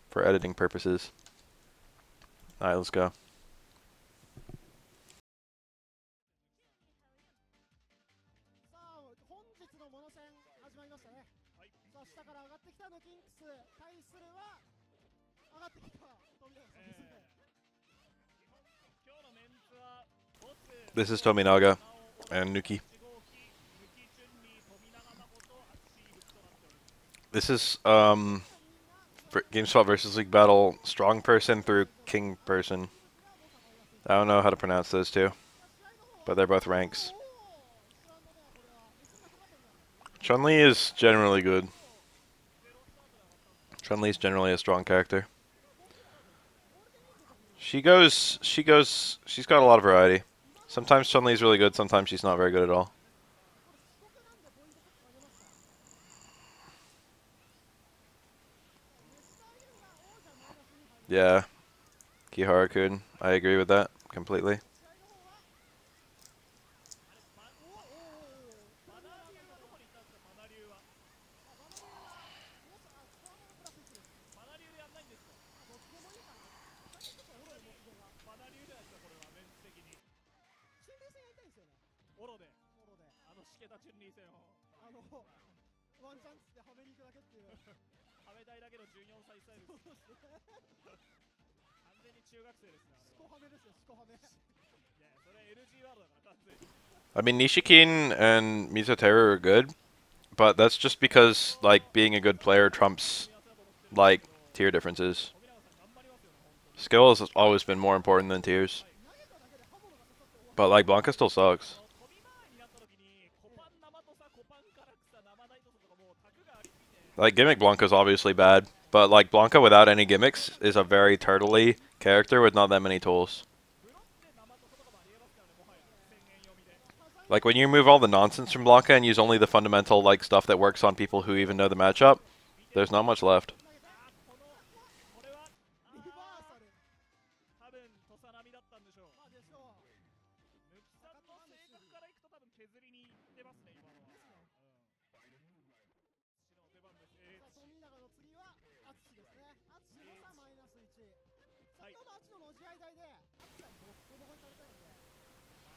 for editing purposes. Alright, let's go. This is Tominaga and Nuki. This is GameSpot versus League Battle, strong person through king person. I don't know how to pronounce those two, but they're both ranks. Chun-Li is generally good. Chun-Li is generally a strong character. She's got a lot of variety. Sometimes Chun-Li is really good, sometimes she's not very good at all. Yeah, Kihara-kun, I agree with that completely. I mean, Nishikin and Mizoteru are good, but that's just because, like, being a good player trumps, like, tier differences. Skill has always been more important than tiers. But, like, Blanca still sucks. Like, gimmick Blanca's obviously bad, but, like, Blanca without any gimmicks is a very turtley character with not that many tools. Like, when you remove all the nonsense from Blanca and use only the fundamental, like, stuff that works on people who even know the matchup, there's not much left.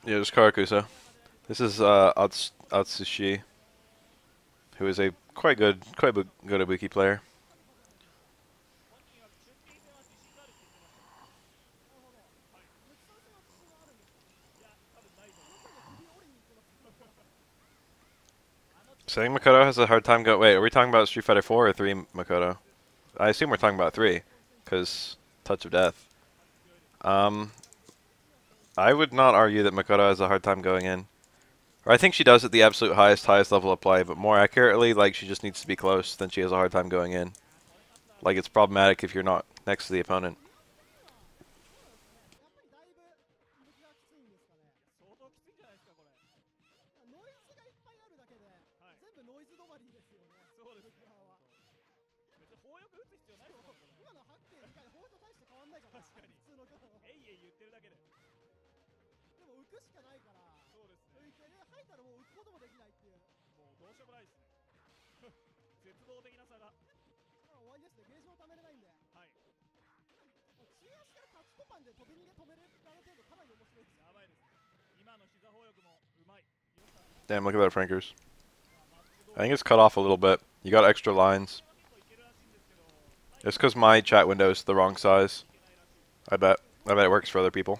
Yeah, just Karakusa. This is Atsushi, who is a quite good Ibuki player. Saying Makoto has a hard time wait, are we talking about Street Fighter 4 or 3 Makoto? I assume we're talking about 3, because Touch of Death. I would not argue that Makoto has a hard time going in. Or I think she does at the absolute highest level of play, but more accurately, like, she just needs to be close, then she has a hard time going in. Like, it's problematic if you're not next to the opponent. Damn, look at that Frankers. I think it's cut off a little bit. You got extra lines. It's because my chat window is the wrong size. I bet it works for other people.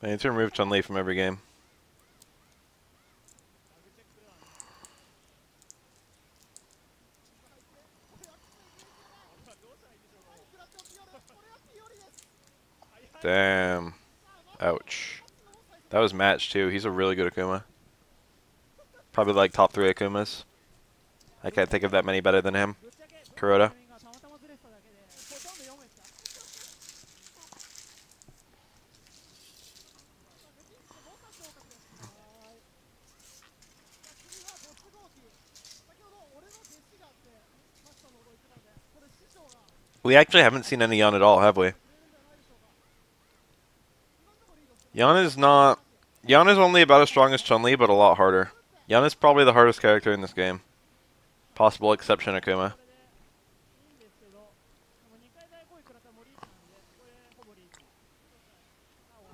I need to remove Chun-Li from every game. Damn. Ouch. That was match too. He's a really good Akuma. Probably like top 3 Akumas. I can't think of that many better than him. Kuroda. We actually haven't seen any Yan at all, have we? Yan is not... Yan is only about as strong as Chun-Li, but a lot harder. Yan is probably the hardest character in this game. Possible exception, Akuma.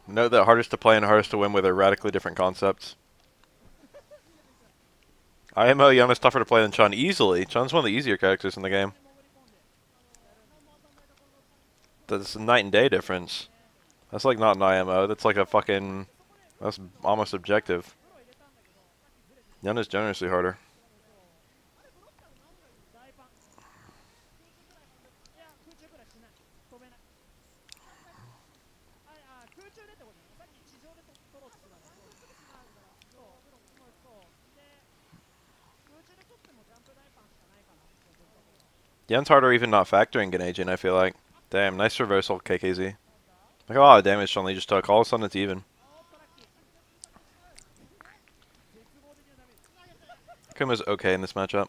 Note that hardest to play and hardest to win with are radically different concepts. IMO Yan is tougher to play than Chun easily. Chun's one of the easier characters in the game. That's a night and day difference. That's like not an IMO. That's like a fucking... That's almost objective. Yan is generously harder. Yan's harder even not factoring Ganagin, I feel like. Damn, nice reversal, KKZ. Look at a lot of damage Chun-Li just took. All of a sudden it's even. Akuma's okay in this matchup.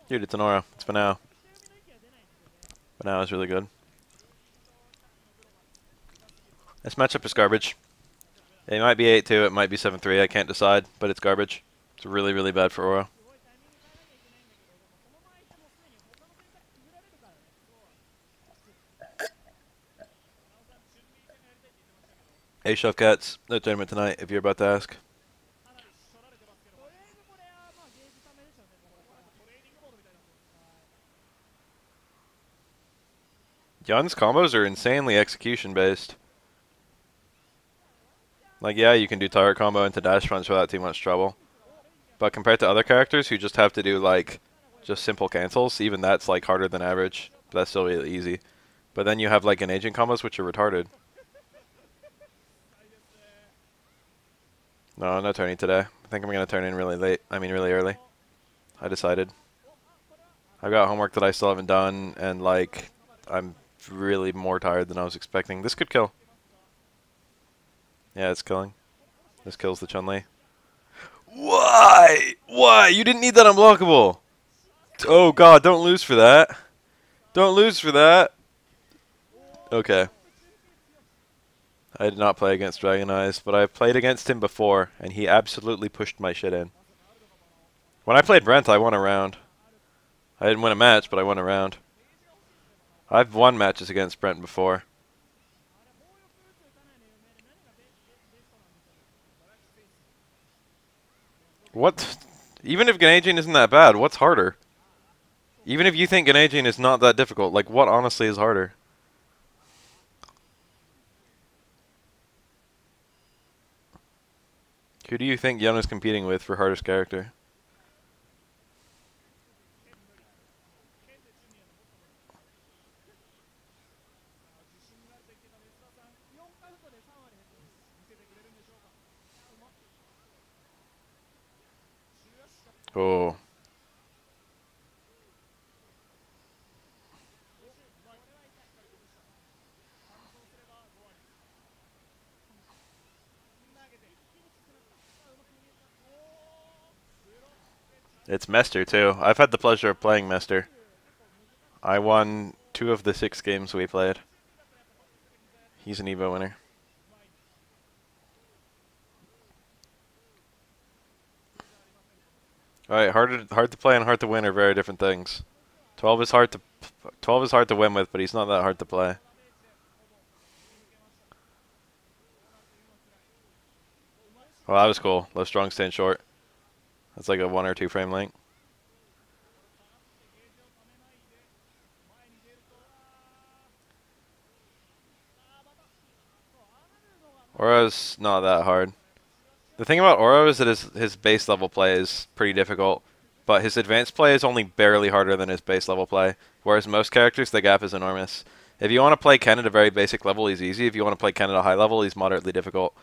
Dude, it's an aura. It's Banao. Banao is really good. This matchup is garbage. It might be 8-2, it might be 7-3, I can't decide, but it's garbage. It's really, really bad for aura. Hey, Chef Cats, no tournament tonight, if you're about to ask. Yan's combos are insanely execution-based. Like, yeah, you can do turret combo into dash punch without too much trouble. But compared to other characters who just have to do, like, just simple cancels, even that's, like, harder than average. But that's still really easy. But then you have, like, an agent combos, which are retarded. No, no turning today. I think I'm going to turn in really late. I mean, really early. I decided. I've got homework that I still haven't done, and, like, I'm really more tired than I was expecting. This could kill. Yeah, it's killing. This kills the Chun-Li. Why? Why? You didn't need that unblockable. Oh, God, don't lose for that. Don't lose for that. Okay. I did not play against Dragon Eyes, but I've played against him before, and he absolutely pushed my shit in. When I played Brent, I won a round. I didn't win a match, but I won a round. I've won matches against Brent before. What? Even if Ganagin isn't that bad, what's harder? Even if you think Ganagin is not that difficult, like, what honestly is harder? Who do you think Yan is competing with for hardest character? Oh. It's Mester, too. I've had the pleasure of playing Mester. I won 2 of the 6 games we played. He's an EVO winner. Alright, hard to play and hard to win are very different things. 12 is hard to win with, but he's not that hard to play. Well, that was cool. Low strong stand short. That's like a 1 or 2 frame link. Aura's not that hard. The thing about Aura is that his base level play is pretty difficult, but his advanced play is only barely harder than his base level play, whereas most characters, the gap is enormous. If you want to play Ken at a very basic level, he's easy. If you want to play Ken at a high level, he's moderately difficult.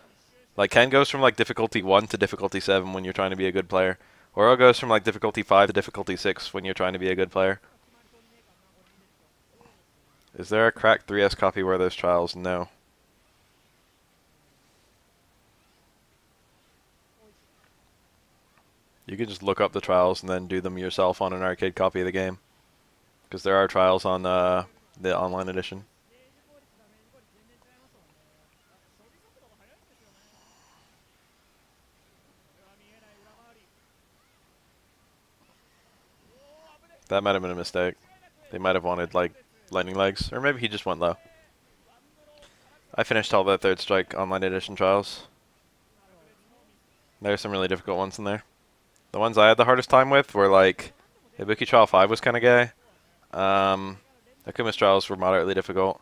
Like, Ken goes from, like, difficulty 1 to difficulty 7 when you're trying to be a good player. Aura goes from, like, difficulty 5 to difficulty 6 when you're trying to be a good player. Is there a cracked 3S copy where there's trials? No. You can just look up the trials and then do them yourself on an arcade copy of the game. Because there are trials on the online edition. That might have been a mistake. They might have wanted, like, lightning legs. Or maybe he just went low. I finished all the Third Strike online edition trials. There are some really difficult ones in there. The ones I had the hardest time with were, like, Ibuki Trial 5 was kind of gay. Akuma's trials were moderately difficult.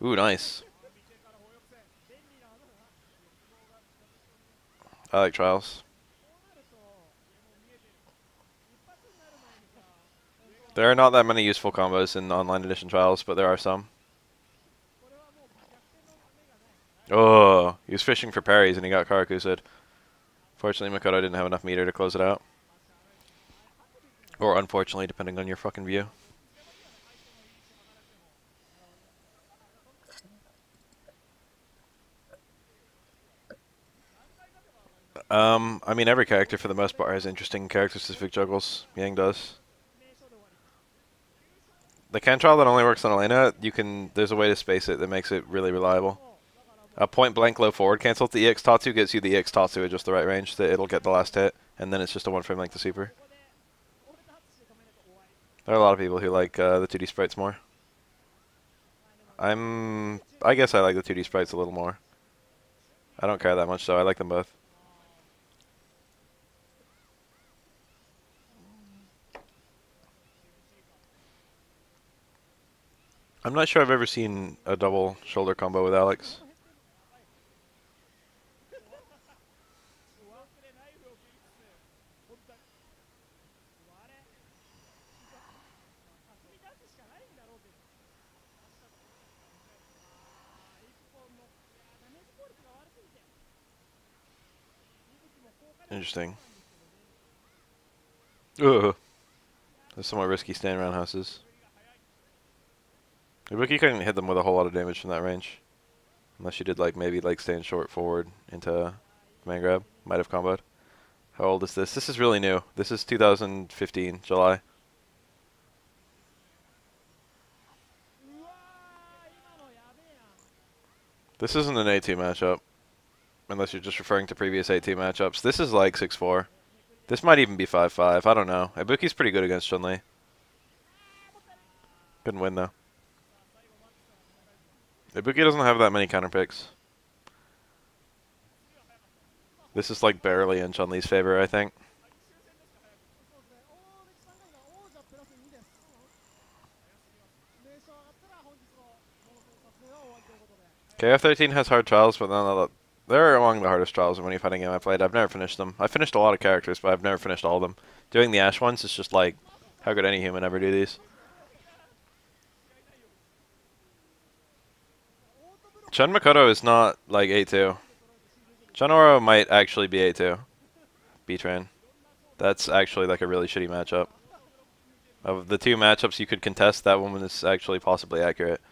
Ooh, nice. I like trials. There are not that many useful combos in online edition trials, but there are some. Oh, he was fishing for parries and he got Karakusid. Fortunately, Makoto didn't have enough meter to close it out. Or unfortunately, depending on your fucking view. I mean, every character for the most part has interesting character-specific juggles. Yang does. The Ken trial that only works on Elena, there's a way to space it that makes it really reliable. A point blank low forward cancel to EX Tatsu gets you the EX Tatsu at just the right range that it'll get the last hit, and then it's just a one frame length to super. There are a lot of people who like the 2D sprites more. I guess I like the 2D sprites a little more. I don't care that much though, I like them both. I'm not sure I've ever seen a double shoulder combo with Alex. Interesting. Ugh. That's somewhat risky staying around houses. Ibuki couldn't hit them with a whole lot of damage from that range. Unless you did like maybe like staying short forward into command grab. Might have comboed. How old is this? This is really new. This is 2015, July. This isn't an A2 matchup. Unless you're just referring to previous A2 matchups. This is like 6-4. This might even be 5-5. I don't know. Ibuki's pretty good against Chun-Li. Couldn't win though. Ibuki doesn't have that many counter picks. This is like barely in Chun-Li's favor, I think. KF13 has hard trials, but none of the... They're among the hardest trials of any fighting game I played. I've never finished them. I finished a lot of characters, but I've never finished all of them. Doing the Ash ones is just like, how could any human ever do these? Chun Makoto is not like A2. Chun Oro might actually be A2. B-Train. That's actually like a really shitty matchup. Of the two matchups you could contest, that one is actually possibly accurate.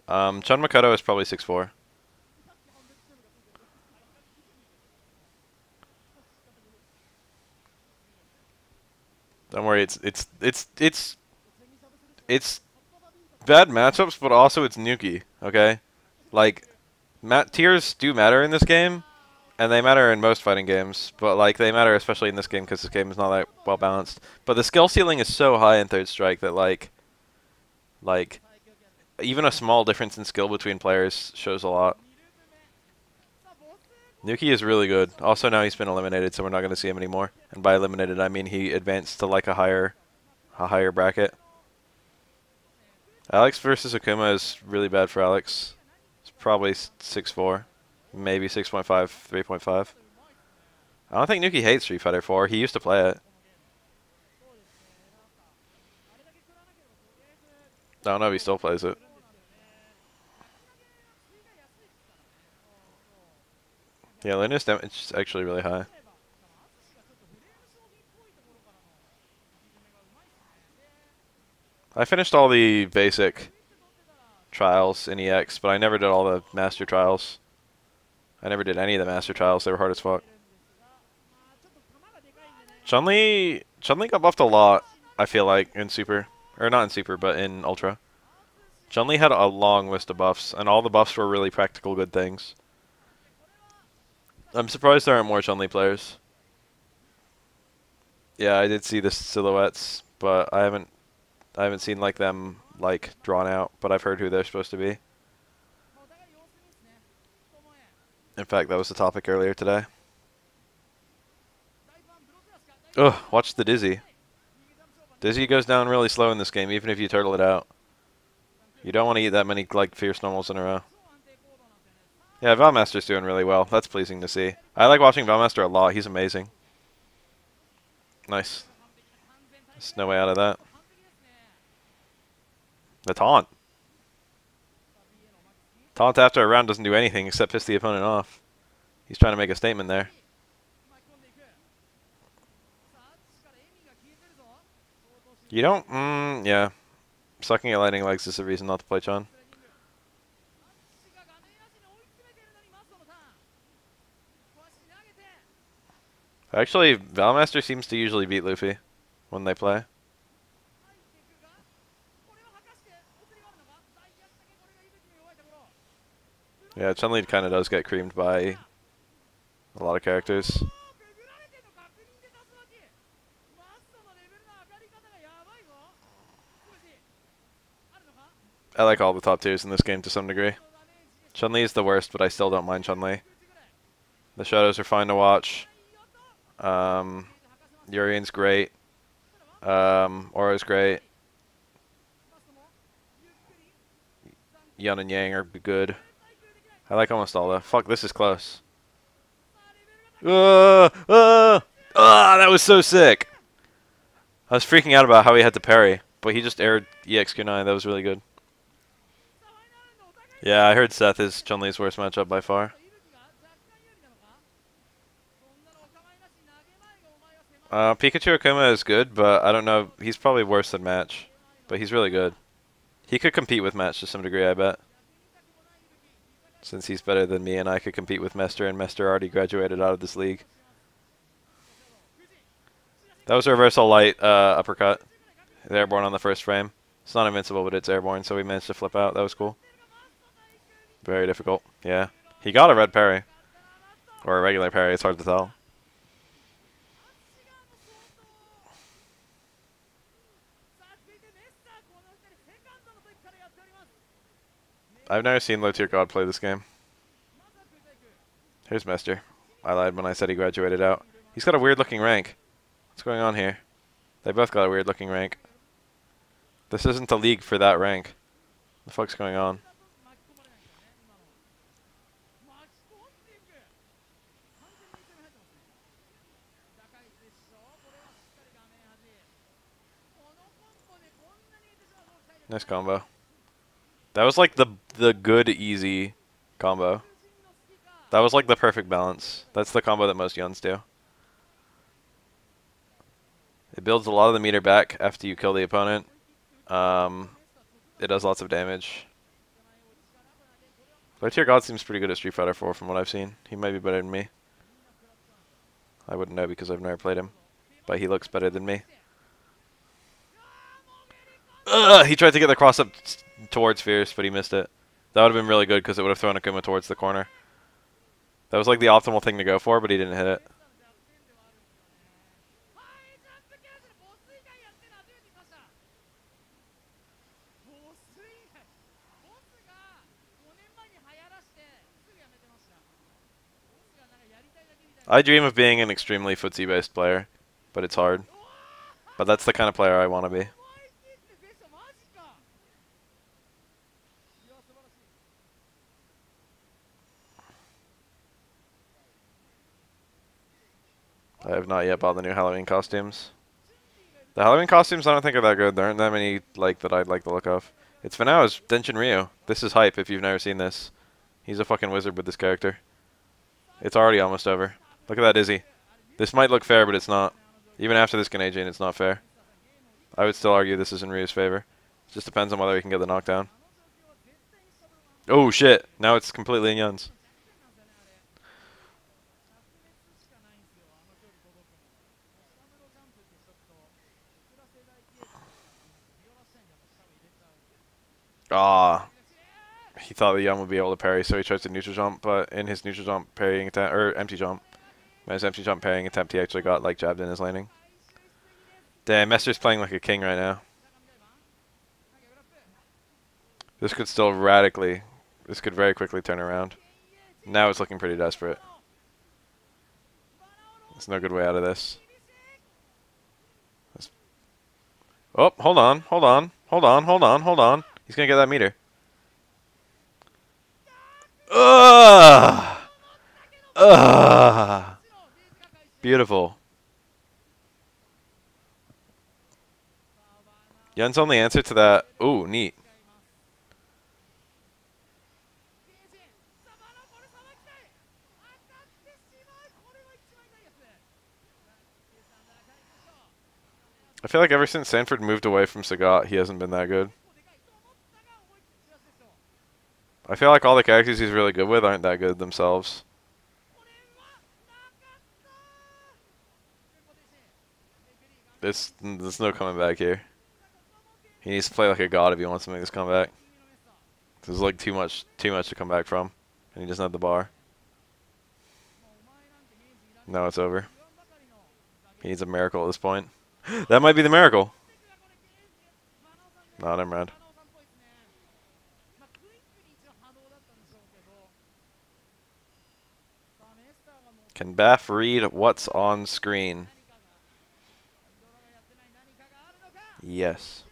Chun Makoto is probably 6-4. Don't worry, it's bad matchups, but also it's Nuki, okay? Like, tiers do matter in this game, and they matter in most fighting games, but like they matter especially in this game because this game is not that well balanced. But the skill ceiling is so high in Third Strike that like even a small difference in skill between players shows a lot. Nuki is really good. Also now he's been eliminated, so we're not going to see him anymore. And by eliminated, I mean he advanced to like a higher bracket. Alex versus Akuma is really bad for Alex. It's probably 6-4, maybe 6.5, 3.5. I don't think Nuki hates Street Fighter 4. He used to play it. I don't know if he still plays it. Yeah, Luna's damage is actually really high. I finished all the basic trials in EX, but I never did all the master trials. I never did any of the master trials. They were hard as fuck. Chun-Li got buffed a lot, I feel like, in Super. Or not in Super, but in Ultra. Chun-Li had a long list of buffs, and all the buffs were really practical good things. I'm surprised there aren't more Chun-Li players. Yeah, I did see the silhouettes, but I haven't seen like them like drawn out, but I've heard who they're supposed to be. In fact, that was the topic earlier today. Ugh, watch the Dizzy. Dizzy goes down really slow in this game, even if you turtle it out. You don't want to eat that many like fierce normals in a row. Yeah, Valmaster's doing really well. That's pleasing to see. I like watching Valmaster a lot. He's amazing. Nice. There's no way out of that. The taunt. Taunt after a round doesn't do anything except piss the opponent off. He's trying to make a statement there. You don't? Yeah. Sucking at lightning legs is a reason not to play Chun. Actually, Valmaster seems to usually beat Luffy when they play. Yeah, Chun-Li kind of does get creamed by a lot of characters. I like all the top tiers in this game to some degree. Chun-Li is the worst, but I still don't mind Chun-Li. The shadows are fine to watch. Urian's great. Aura's great. Yun and Yang are good. I like almost all the. Fuck, this is close. That was so sick. I was freaking out about how he had to parry, but he just aired EXQ9. That was really good. Yeah, I heard Seth is Chun-Li's worst matchup by far. Pikachu Akuma is good, but I don't know. He's probably worse than Match, but he's really good. He could compete with Match to some degree, I bet. Since he's better than me and I could compete with Mester, and Mester already graduated out of this league. That was a reversal light uppercut. Airborne on the first frame. It's not invincible, but it's airborne, so we managed to flip out. That was cool. Very difficult. Yeah. He got a red parry. Or a regular parry, it's hard to tell. I've never seen Low Tier God play this game. Here's Mester. I lied when I said he graduated out. He's got a weird looking rank. What's going on here? They both got a weird looking rank. This isn't the league for that rank. What the fuck's going on? Nice combo. That was like the good easy combo. That was like the perfect balance. That's the combo that most Yuns do. It builds a lot of the meter back after you kill the opponent. It does lots of damage. Low Tier God seems pretty good at Street Fighter 4 from what I've seen. He might be better than me. I wouldn't know because I've never played him. But he looks better than me. He tried to get the cross up towards Fierce, but he missed it. That would have been really good because it would have thrown Akuma towards the corner. That was like the optimal thing to go for, but he didn't hit it. I dream of being an extremely footsie-based player, but it's hard. But that's the kind of player I want to be. I have not yet bought the new Halloween costumes. The Halloween costumes I don't think are that good. There aren't that many like that I'd like the look of. It's Finau's Denshin Ryu. This is hype if you've never seen this. He's a fucking wizard with this character. It's already almost over. Look at that Izzy. This might look fair, but it's not. Even after this Ganagin, it's not fair. I would still argue this is in Ryu's favor. It just depends on whether he can get the knockdown. Oh shit! Now it's completely in Yun's. thought the Young would be able to parry, so he tries to neutral jump, but in his neutral jump parrying attempt, or empty jump, in his empty jump parrying attempt, he actually got like jabbed in his landing. Damn, Mester's playing like a king right now. This could still radically, this could very quickly turn around. Now it's looking pretty desperate. There's no good way out of this. Oh, hold on, hold on, hold on, hold on, hold on. He's gonna get that meter. Ugh! Ugh! Beautiful. Yun's only answer to that. Ooh, neat. I feel like ever since Sanford moved away from Sagat, he hasn't been that good. I feel like all the characters he's really good with aren't that good themselves. There's no coming back here. He needs to play like a god if he wants to make this comeback. There's like too much to come back from, and he doesn't have the bar. Now it's over. He needs a miracle at this point. That might be the miracle. No, never mind. Can Baff read what's on screen? Yes.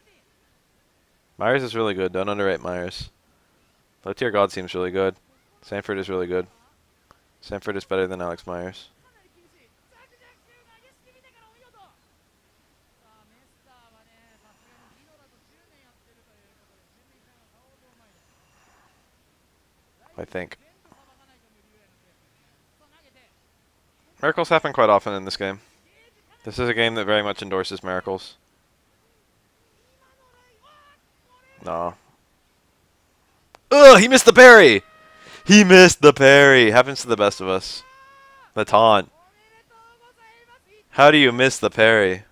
Myers is really good. Don't underrate Myers. Low tier God seems really good. Sanford is really good. Sanford is better than Alex Myers. I think. Miracles happen quite often in this game. This is a game that very much endorses miracles. No. Ugh, he missed the parry! He missed the parry! Happens to the best of us. The taunt. How do you miss the parry?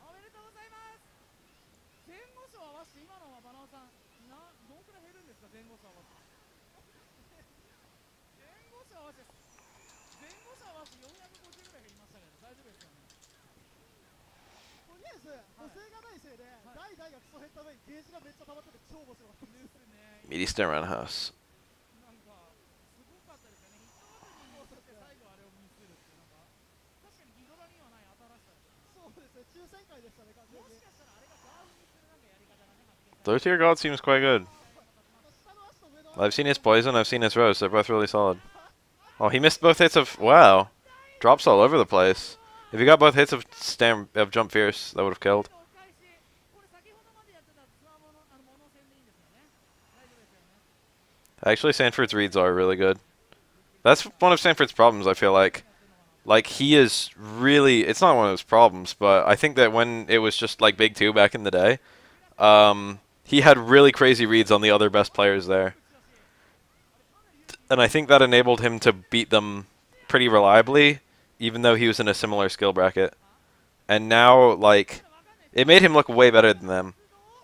Meaty stare around house. Low tier God seems quite good. I've seen his poison, I've seen his rose, they're both really solid. Oh, he missed both hits of... Wow. Drops all over the place. If he got both hits of Jump Fierce, that would have killed. Actually, Sanford's reads are really good. That's one of Sanford's problems, I feel like. Like, he is really... It's not one of his problems, but I think that when it was just, like, Big 2 back in the day, he had really crazy reads on the other best players there. And I think that enabled him to beat them pretty reliably, even though he was in a similar skill bracket. And now, like, it made him look way better than them.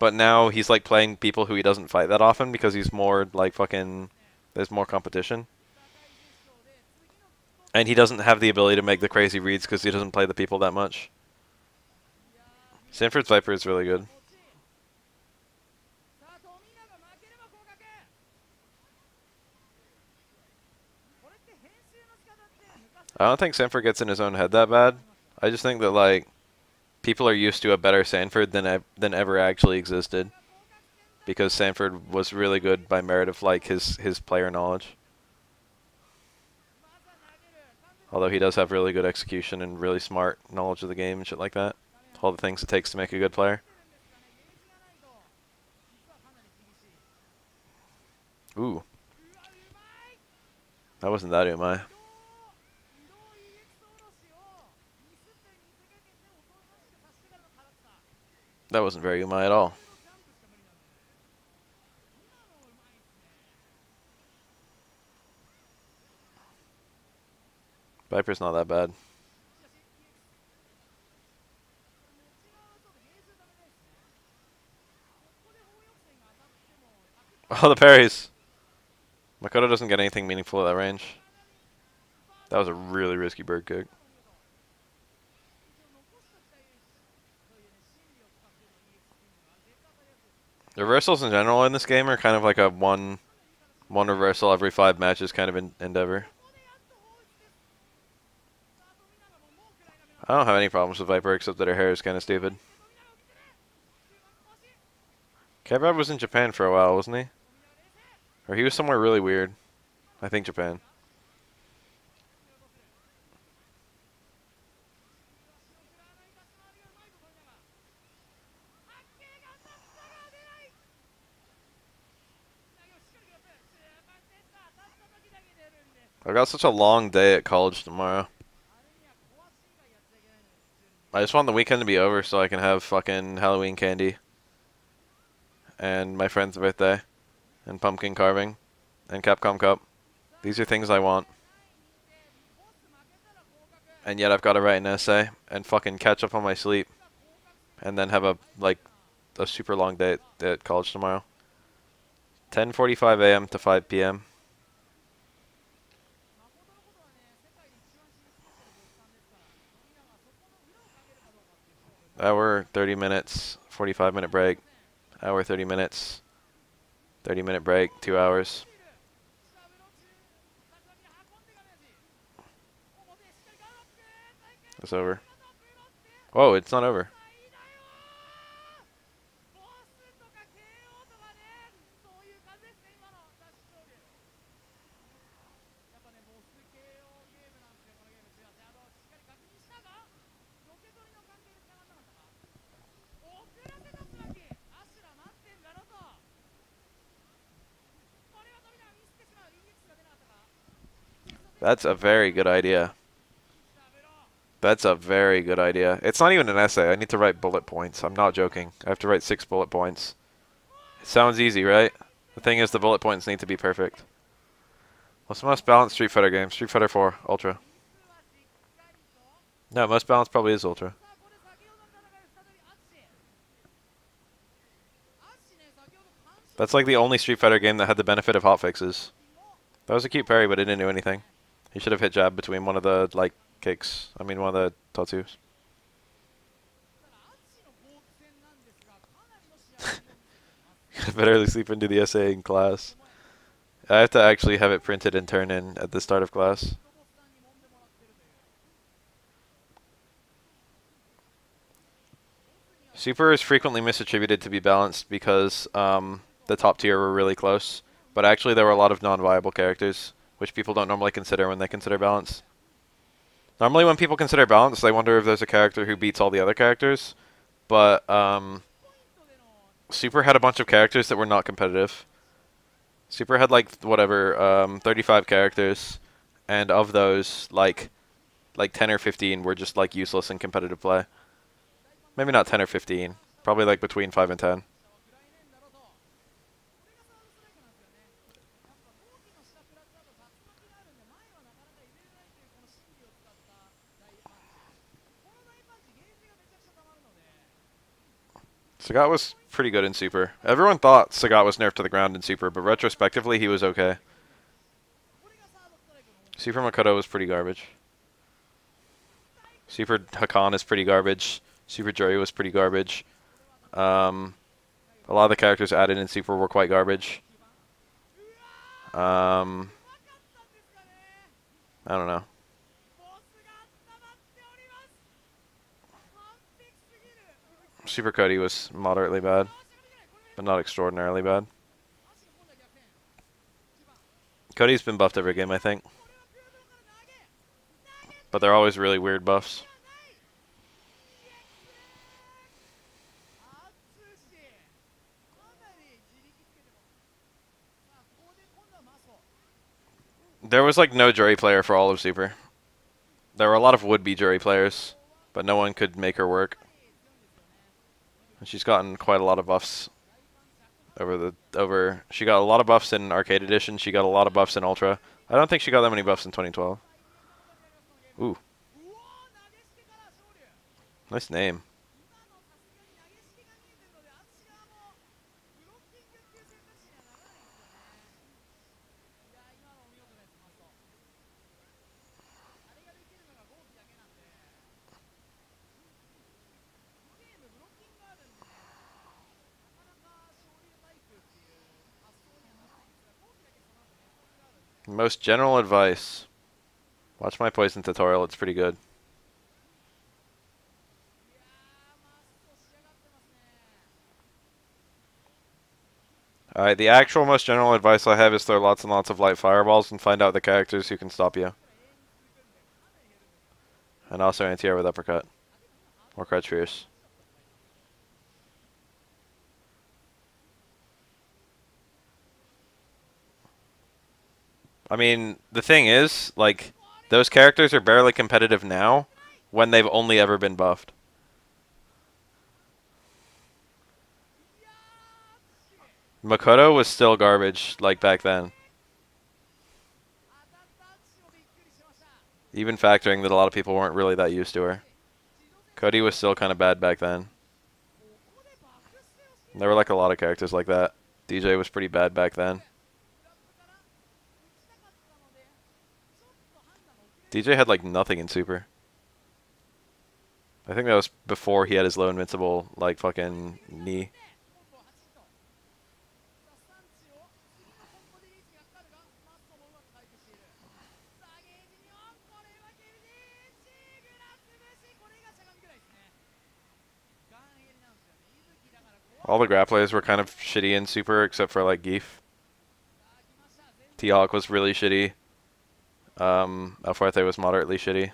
But now he's, like, playing people who he doesn't fight that often because he's more, like, fucking... There's more competition. And he doesn't have the ability to make the crazy reads because he doesn't play the people that much. Sanford's Viper is really good. I don't think Sanford gets in his own head that bad. I just think that, like, people are used to a better Sanford than ever actually existed. Because Sanford was really good by merit of, like, his player knowledge. Although he does have really good execution and really smart knowledge of the game and shit like that. All the things it takes to make a good player. Ooh. That wasn't that Umai. That wasn't very Umai at all. Viper's not that bad. Oh, the parries. Makoto doesn't get anything meaningful at that range. That was a really risky bird kick. Reversals in general in this game are kind of like a one reversal every 5 matches kind of endeavor. I don't have any problems with Viper except that her hair is kind of stupid. Kevrod was in Japan for a while, wasn't he? Or he was somewhere really weird. I think Japan. I've got such a long day at college tomorrow. I just want the weekend to be over so I can have fucking Halloween candy. And my friend's birthday. And pumpkin carving. And Capcom Cup. These are things I want. And yet I've got to write an essay and fucking catch up on my sleep. And then have a super long day at college tomorrow. 10:45 a.m. to 5 p.m. Hour, 30 minutes, 45-minute break. Hour, 30 minutes, 30-minute break, 2 hours. It's over. Whoa, it's not over. That's a very good idea. That's a very good idea. It's not even an essay. I need to write bullet points. I'm not joking. I have to write 6 bullet points. It sounds easy, right? The thing is, the bullet points need to be perfect. What's the most balanced Street Fighter game? Street Fighter 4 Ultra. No, most balanced probably is Ultra. That's like the only Street Fighter game that had the benefit of hotfixes. That was a cute parry, but it didn't do anything. He should have hit jab between one of the, like, kicks. I mean, one of the tatsus. I better sleep into the essay in class. I have to actually have it printed and turn in at the start of class. Super is frequently misattributed to be balanced because the top tier were really close. But actually there were a lot of non-viable characters, which people don't normally consider when they consider balance. Normally when people consider balance, they wonder if there's a character who beats all the other characters. But Super had a bunch of characters that were not competitive. Super had like, whatever, 35 characters. And of those, like 10 or 15 were just like useless in competitive play. Maybe not 10 or 15. Probably like between 5 and 10. Sagat was pretty good in Super. Everyone thought Sagat was nerfed to the ground in Super, but retrospectively he was okay. Super Makoto was pretty garbage. Super Hakan is pretty garbage. Super Jury was pretty garbage. A lot of the characters added in Super were quite garbage. I don't know. Super Cody was moderately bad, but not extraordinarily bad. Cody's been buffed every game, I think. But they're always really weird buffs. There was like no jury player for all of Super. There were a lot of would-be jury players, but no one could make her work. And she's gotten quite a lot of buffs she got a lot of buffs in Arcade Edition, she got a lot of buffs in Ultra. I don't think she got that many buffs in 2012. Ooh. Nice name. Most general advice. Watch my poison tutorial, it's pretty good. Alright, the actual most general advice I have is throw lots and lots of light fireballs and find out the characters who can stop you. And also anti-air with uppercut. Or crouch fierce. I mean, the thing is, like, those characters are barely competitive now when they've only ever been buffed. Makoto was still garbage, like, back then. Even factoring that a lot of people weren't really that used to her. Cody was still kind of bad back then. There were, like, a lot of characters like that. DJ was pretty bad back then. DJ had, like, nothing in Super. I think that was before he had his low invincible, like, fucking knee. All the grapplers were kind of shitty in Super, except for, like, Geef. T-Hawk was really shitty. El Fuerte was moderately shitty.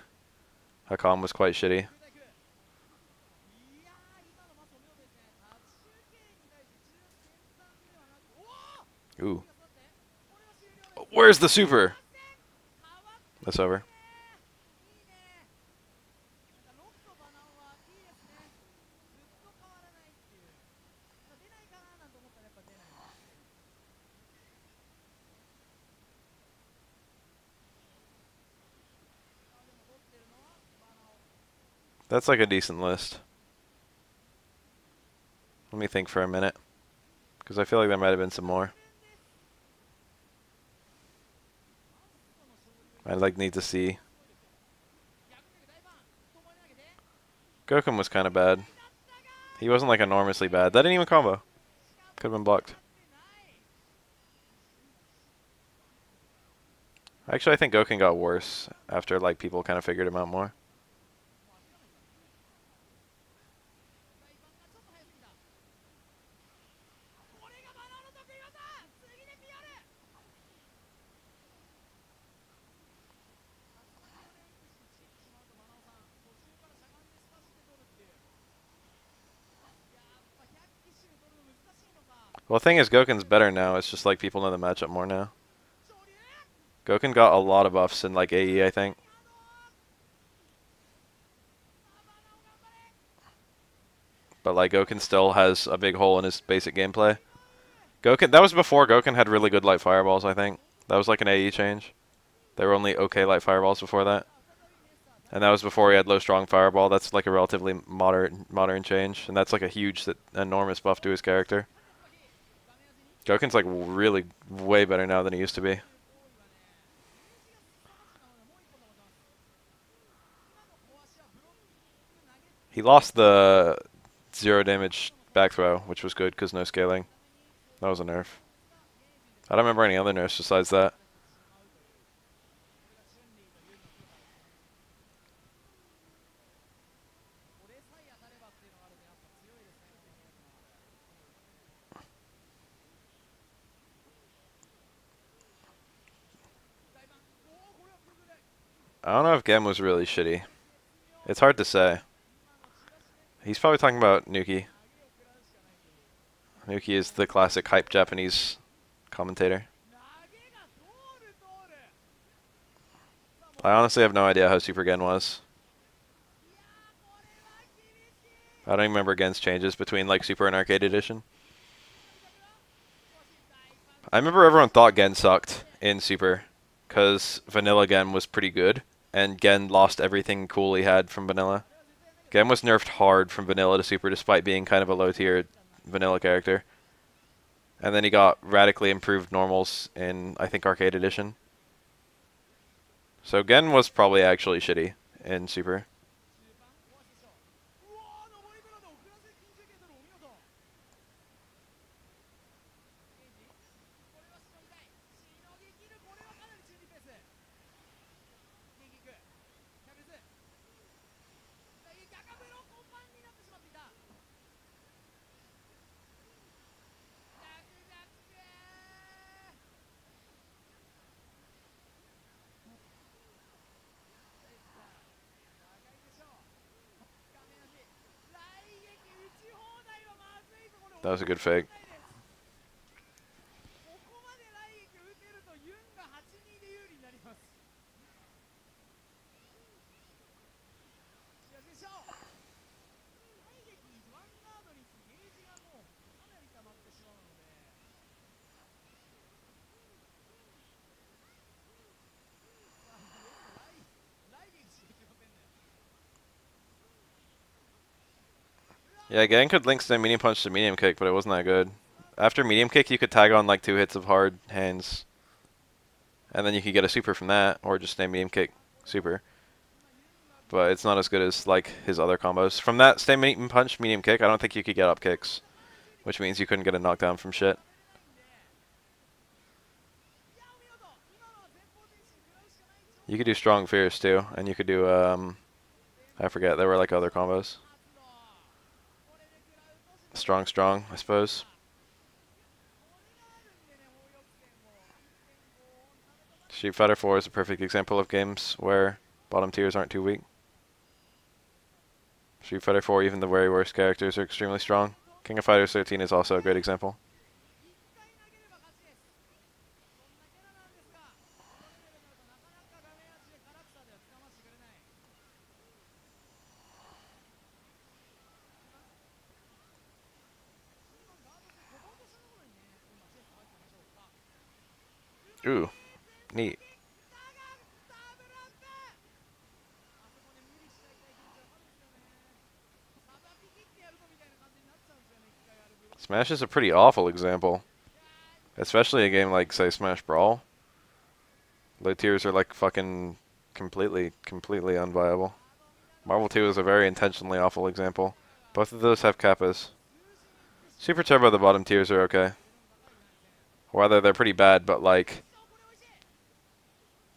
Hakam was quite shitty. Ooh. Where's the Super? That's over. That's like a decent list. Let me think for a minute. Because I feel like there might have been some more. I'd like need to see. Gokum was kind of bad. He wasn't like enormously bad. That didn't even combo. Could have been blocked. Actually, I think Goken got worse after like people kind of figured him out more. Well, the thing is, Goken's better now. It's just like people know the matchup more now. Goken got a lot of buffs in like AE, I think. But like Goken still has a big hole in his basic gameplay. Goken, that was before Goken had really good light fireballs, I think. That was like an AE change. There were only okay light fireballs before that. And that was before he had low strong fireball. That's like a relatively modern change. And that's like a huge, enormous buff to his character. Goken's like really way better now than he used to be. He lost the 0 damage back throw, which was good because no scaling. That was a nerf. I don't remember any other nerfs besides that. I don't know if Gem was really shitty. It's hard to say. He's probably talking about Nuki. Nuki is the classic hype Japanese commentator. I honestly have no idea how Super Gen was. I don't even remember Gen's changes between like Super and Arcade Edition. I remember everyone thought Gen sucked in Super because Vanilla Gen was pretty good and Gen lost everything cool he had from Vanilla. Gen was nerfed hard from Vanilla to Super despite being kind of a low tier Vanilla character. And then he got radically improved normals in, I think, Arcade Edition. So Gen was probably actually shitty in Super. That was a good fake. Yeah, Gang could link the medium punch to medium kick, but it wasn't that good. After medium kick, you could tag on like 2 hits of hard hands. And then you could get a super from that, or just stay medium kick super. But it's not as good as like his other combos. From that stay medium punch, medium kick, I don't think you could get up kicks. Which means you couldn't get a knockdown from shit. You could do strong fierce too, and you could do I forget, there were like other combos. Strong, I suppose. Street Fighter 4 is a perfect example of games where bottom tiers aren't too weak. Street Fighter 4, even the very worst characters are extremely strong. King of Fighters 13 is also a great example. Ooh, neat. Smash is a pretty awful example. Especially a game like, say, Smash Brawl. Low tiers are like fucking completely unviable. Marvel 2 is a very intentionally awful example. Both of those have kappas. Super Turbo, the bottom tiers are okay. Rather, they're pretty bad, but like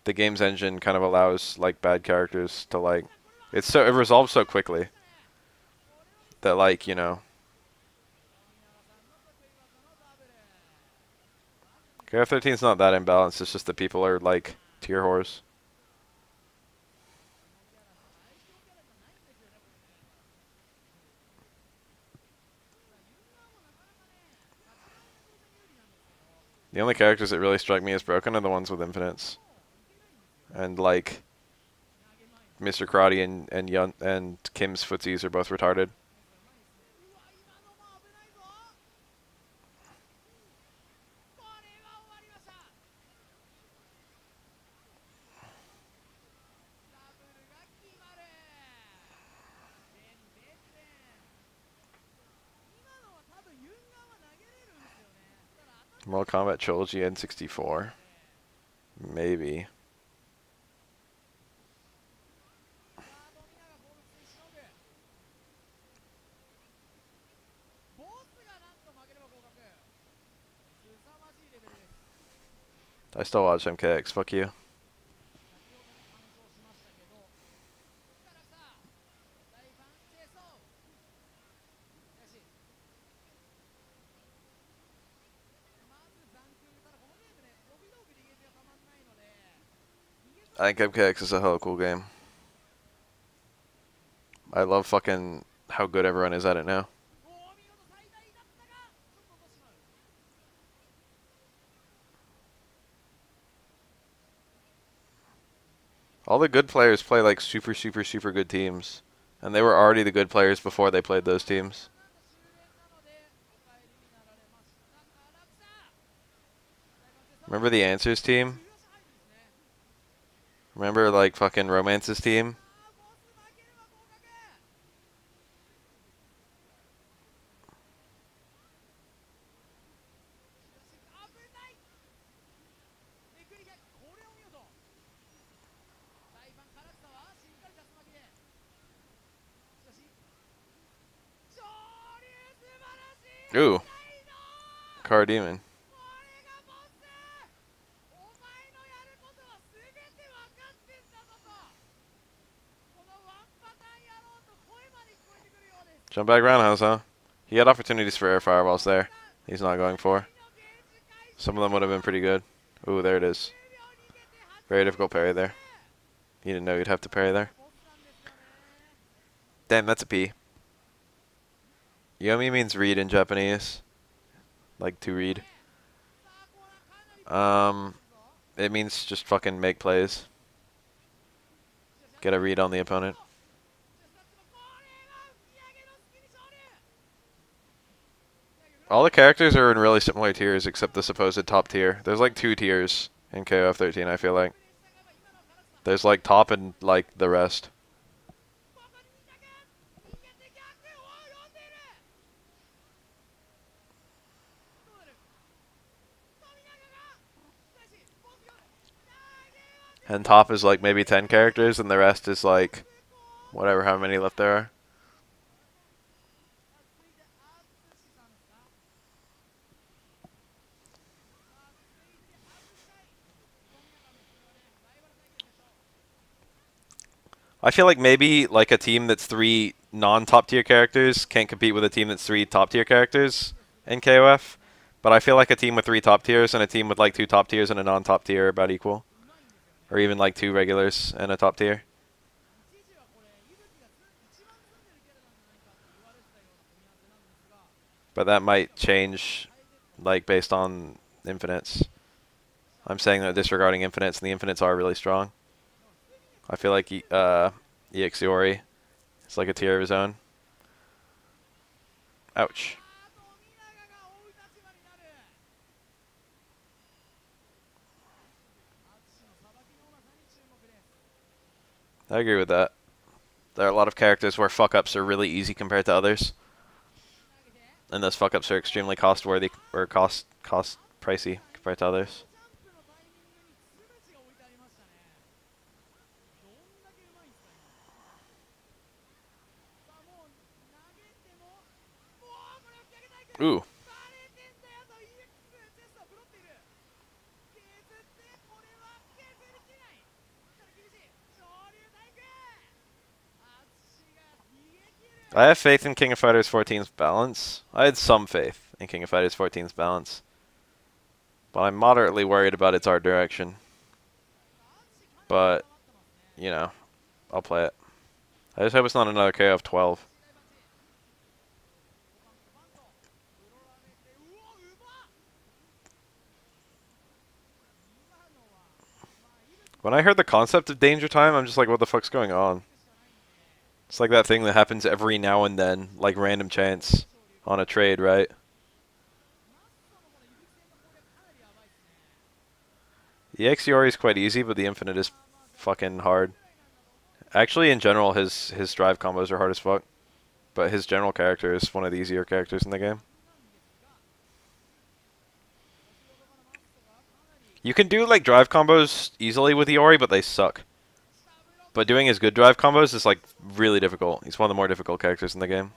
the game's engine kind of allows like bad characters to like it resolves so quickly that like, you know, KF13 is not that imbalanced, it's just that people are like tier whores. The only characters that really strike me as broken are the ones with infinites. And like Mr. Karate and Kim's footsies are both retarded. Mortal Kombat Trilogy N64. Maybe. I still watch MKX, fuck you. I think MKX is a hella cool game. I love fucking how good everyone is at it now. All the good players play like super good teams. And they were already the good players before they played those teams. Remember the Answers team? Remember like fucking Romance's team? Ooh. Car Demon. Jump back roundhouse, huh? He had opportunities for air fireballs there. He's not going for. Some of them would have been pretty good. Ooh, there it is. Very difficult parry there. You didn't know you'd have to parry there. Damn, that's a P. Yomi means read in Japanese. Like to read. Um, it means just fucking make plays. Get a read on the opponent. All the characters are in really similar tiers except the supposed top tier. There's like 2 tiers in KOF 13, I feel like. There's like top and like the rest. And top is like maybe 10 characters and the rest is like whatever, how many left there are. I feel like maybe like a team that's 3 non-top tier characters can't compete with a team that's 3 top tier characters in KOF. But I feel like a team with 3 top tiers and a team with like 2 top tiers and a non-top tier are about equal. Or even like 2 regulars and a top tier. But that might change like based on infinites. I'm saying that disregarding infinites, and the infinites are really strong. I feel like EXIORI is like a tier of his own. Ouch. I agree with that. There are a lot of characters where fuck-ups are really easy compared to others. And those fuck-ups are extremely cost-worthy, or cost-pricey compared to others. Ooh. I have faith in King of Fighters 14's balance. I had some faith in King of Fighters 14's balance. But I'm moderately worried about its art direction. But, you know, I'll play it. I just hope it's not another KOF 12. When I heard the concept of Danger Time, I'm just like, what the fuck's going on? It's like that thing that happens every now and then, like random chance on a trade, right? The XEOR is quite easy, but the Infinite is fucking hard. Actually, in general, his drive combos are hard as fuck. But his general character is one of the easier characters in the game. You can do like drive combos easily with Iori, but they suck. But doing his good drive combos is like really difficult. He's one of the more difficult characters in the game.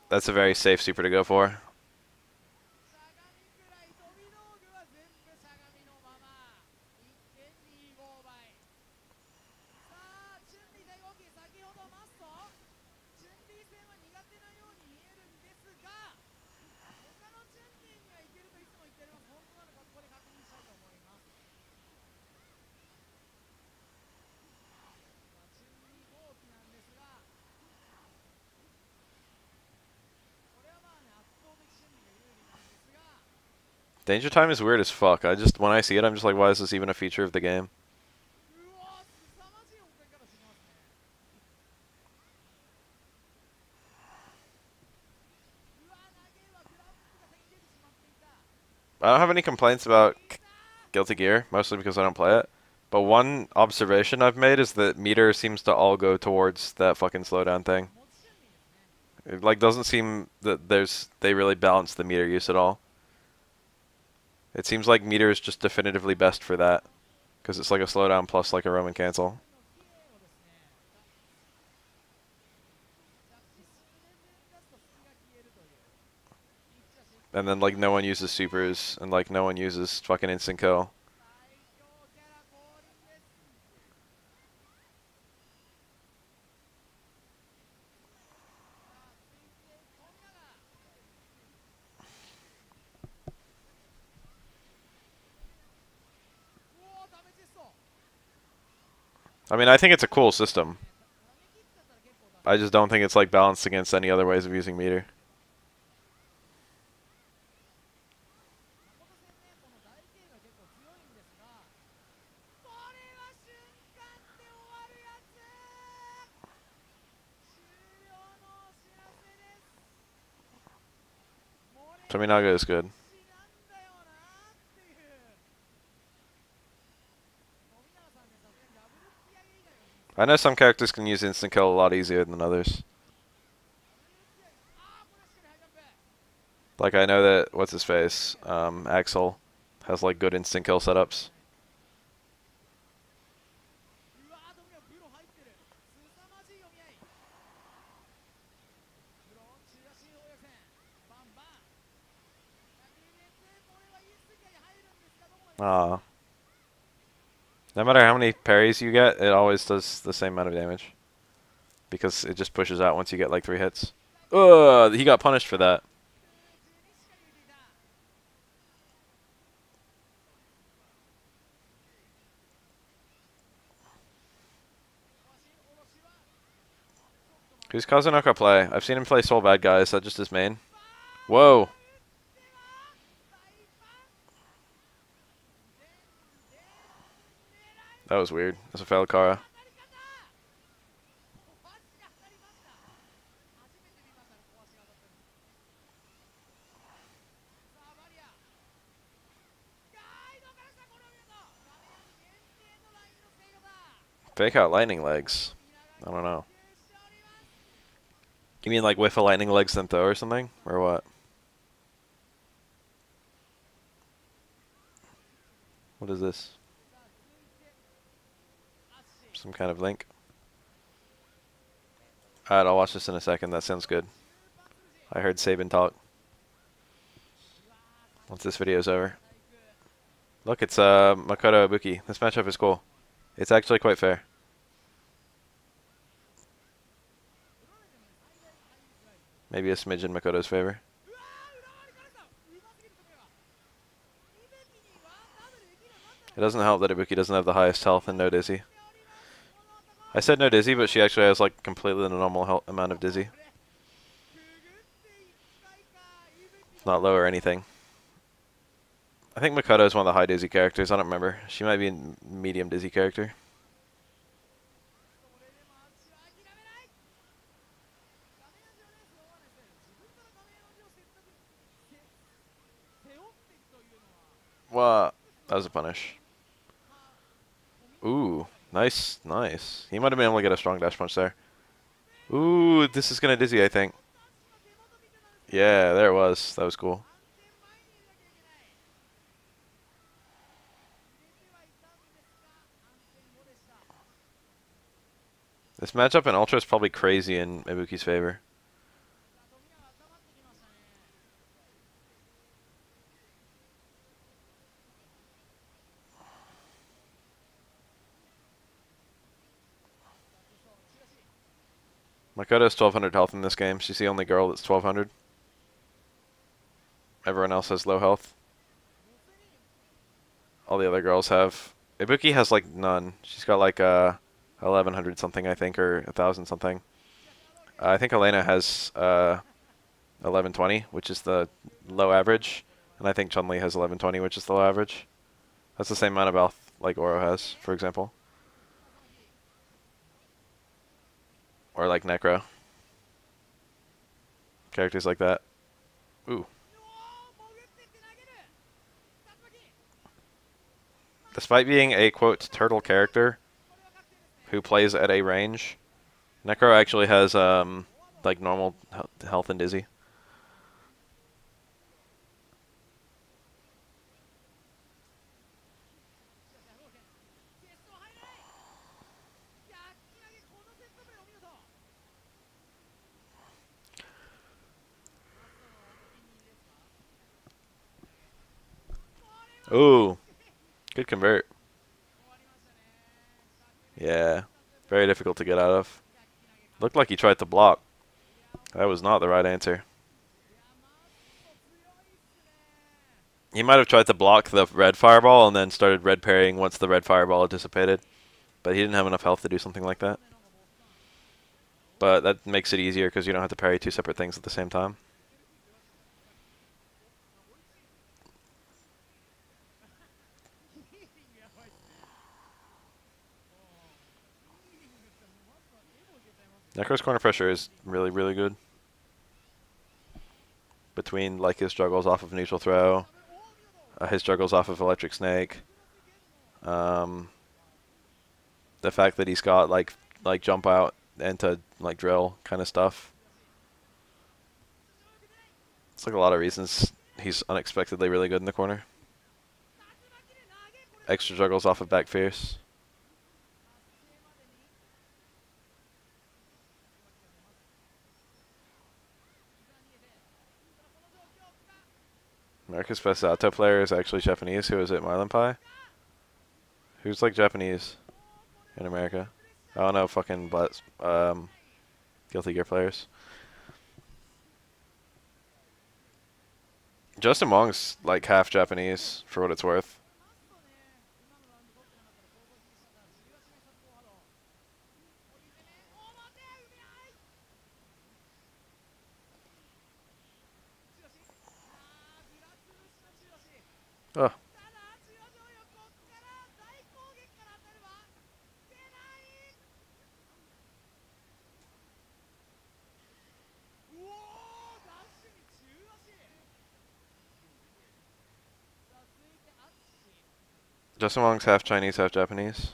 That's a very safe super to go for. Danger Time is weird as fuck. When I see it, I'm just like, why is this even a feature of the game? I don't have any complaints about Guilty Gear, mostly because I don't play it. But one observation I've made is that meter seems to all go towards that fucking slowdown thing. It like doesn't seem that they really balance the meter use at all. It seems like meter is just definitively best for that, because it's like a slowdown plus like a Roman cancel. And then like no one uses supers, and like no one uses fucking instant kill. I mean, I think it's a cool system. I just don't think it's like balanced against any other ways of using meter. Tominaga is good. I know some characters can use instant kill a lot easier than others. Like I know that what's his face, Axel, has like good instant kill setups. Ah. No matter how many parries you get, it always does the same amount of damage. Because it just pushes out once you get like 3 hits. Ugh, he got punished for that. Who's Kazunoko play? I've seen him play Soul Bad Guy. Is that just his main? Whoa. That was weird. That's a failed Kara. Fake out lightning legs. I don't know. You mean like whiff a lightning legs then throw or something? Or what? What is this? Some kind of link? Alright, I'll watch this in a second. That sounds good. I heard Sabin talk. Once this video's over. Look, it's Makoto Ibuki. This matchup is cool. It's actually quite fair. Maybe a smidge in Makoto's favor. It doesn't help that Ibuki doesn't have the highest health and no dizzy. I said no dizzy, but she actually has like completely the normal amount of dizzy. It's not low or anything. I think Makoto is one of the high dizzy characters. I don't remember. She might be a medium dizzy character. What? That was a punish. Ooh, nice, nice. He might have been able to get a strong dash punch there. Ooh, this is gonna dizzy, I think. Yeah, there it was. That was cool. This matchup in Ultra is probably crazy in Ibuki's favor. Makoto's 1200 health in this game. She's the only girl that's 1200. Everyone else has low health. All the other girls have. Ibuki has like none. She's got like 1100 something, I think, or 1000 something. I think Elena has 1120, which is the low average, and I think Chun-Li has 1120, which is the low average. That's the same amount of health like Oro has, for example. Or like Necro. Characters like that. Ooh. Despite being a, quote, turtle character who plays at a range, Necro actually has, like, normal health and dizzy. Ooh. Good convert. Yeah. Very difficult to get out of. Looked like he tried to block. That was not the right answer. He might have tried to block the red fireball and then started red parrying once the red fireball had dissipated. But he didn't have enough health to do something like that. But that makes it easier because you don't have to parry 2 separate things at the same time. Necro's corner pressure is really, really good. Between like his struggles off of neutral throw, his struggles off of electric snake, the fact that he's got like jump out into like drill kind of stuff. It's like a lot of reasons he's unexpectedly really good in the corner. Extra juggles off of back fierce. America's best Zato player is actually Japanese. Who is it? Marlon Pie? Who's like Japanese in America? I don't know. Fucking Guilty Gear players. Justin Wong's like half Japanese for what it's worth. Oh. Justin Wong's half Chinese, half Japanese.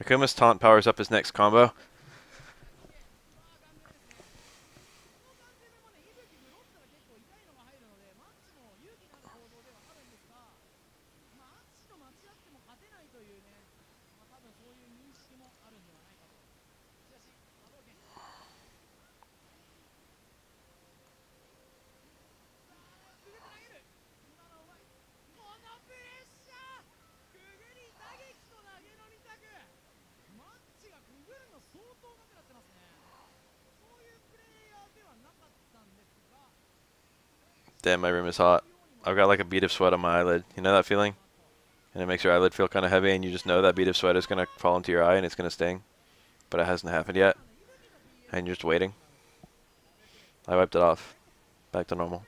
Akuma's taunt powers up his next combo. Damn, my room is hot. I've got like a bead of sweat on my eyelid. You know that feeling? And it makes your eyelid feel kind of heavy, and you just know that bead of sweat is going to fall into your eye and it's going to sting. But it hasn't happened yet. And you're just waiting. I wiped it off. Back to normal.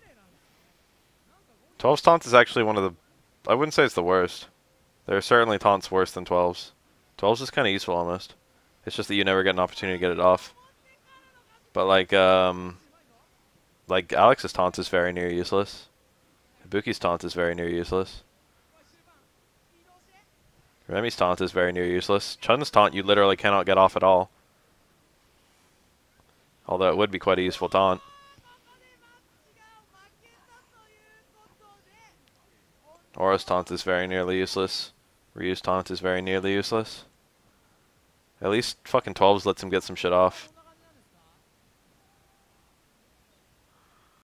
12's taunt is actually one of the... I wouldn't say it's the worst. There are certainly taunts worse than 12's. 12's is kind of useful almost. It's just that you never get an opportunity to get it off. But like Alex's taunt is very near useless. Ibuki's taunt is very near useless. Remy's taunt is very near useless. Chun's taunt you literally cannot get off at all. Although it would be quite a useful taunt. Aura's taunt is very nearly useless. Ryu's taunt is very nearly useless. At least fucking 12's lets him get some shit off.